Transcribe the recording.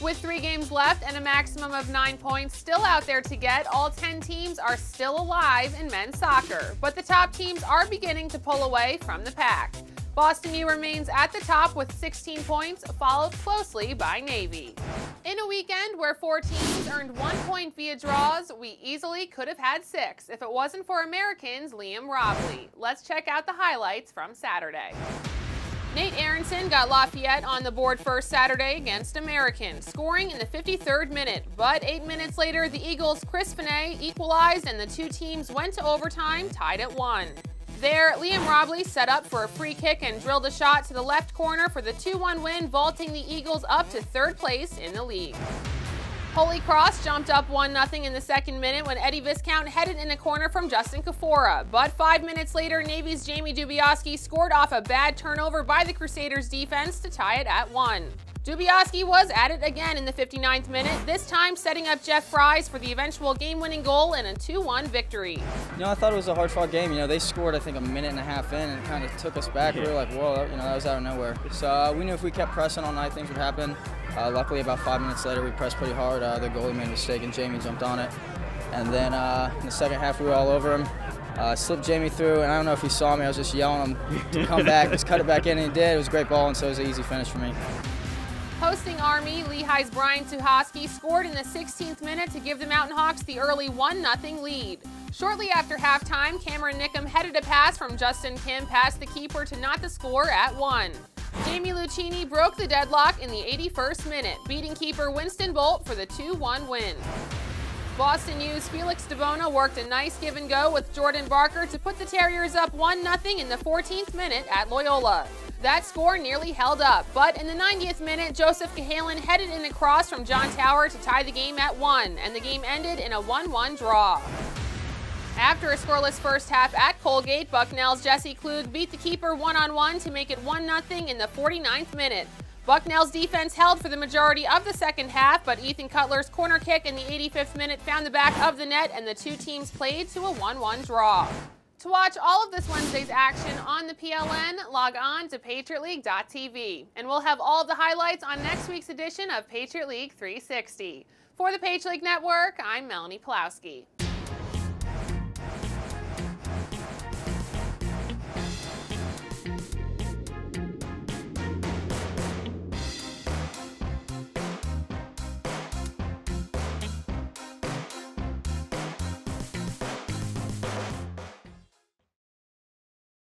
With 3 games left and a maximum of 9 points still out there to get, all 10 teams are still alive in men's soccer. But the top teams are beginning to pull away from the pack. Boston U remains at the top with 16 points, followed closely by Navy. In a weekend where 4 teams earned 1 point via draws, we easily could have had 6 if it wasn't for Americans' Liam Robley. Let's check out the highlights from Saturday. Nate Aronson got Lafayette on the board first Saturday against American, scoring in the 53rd minute. But 8 minutes later, the Eagles' Chris Finney equalized and the 2 teams went to overtime, tied at 1. There, Liam Robley set up for a free kick and drilled a shot to the left corner for the 2-1 win, vaulting the Eagles up to 3rd place in the league. Holy Cross jumped up 1-0 in the 2nd minute when Eddie Viscount headed in a corner from Justin Kafora. But 5 minutes later, Navy's Jamie Dubiowski scored off a bad turnover by the Crusaders' defense to tie it at 1. Dubiowski was at it again in the 59th minute, this time setting up Jeff Fries for the eventual game-winning goal and a 2-1 victory. I thought it was a hard-fought game. They scored, I think, a minute and a half in, and it kind of took us back. We were like, whoa, that was out of nowhere. So we knew if we kept pressing all night, things would happen. Luckily, about 5 minutes later, we pressed pretty hard. The goalie made a mistake, and Jamie jumped on it. And then in the second half, we were all over him. Slipped Jamie through, and I don't know if he saw me. I was just yelling him to come back, just cut it back in, and he did. It was a great ball, and so it was an easy finish for me. Hosting Army, Lehigh's Brian Tuhoski scored in the 16th minute to give the Mountain Hawks the early 1-0 lead. Shortly after halftime, Cameron Nickham headed a pass from Justin Kim past the keeper to knot the score at 1. Jamie Lucchini broke the deadlock in the 81st minute, beating keeper Winston Bolt for the 2-1 win. Boston U's Felix DeBona worked a nice give-and-go with Jordan Barker to put the Terriers up 1-0 in the 14th minute at Loyola. That score nearly held up, but in the 90th minute, Joseph Cahalan headed in a cross from John Tower to tie the game at 1, and the game ended in a 1-1 draw. After a scoreless first half at Colgate, Bucknell's Jesse Klug beat the keeper one-on-one to make it 1-0 in the 49th minute. Bucknell's defense held for the majority of the second half, but Ethan Cutler's corner kick in the 85th minute found the back of the net, and the 2 teams played to a 1-1 draw. To watch all of this Wednesday's action on the PLN, log on to PatriotLeague.tv. And we'll have all of the highlights on next week's edition of Patriot League 360. For the Patriot League Network, I'm Melanie Pulowski.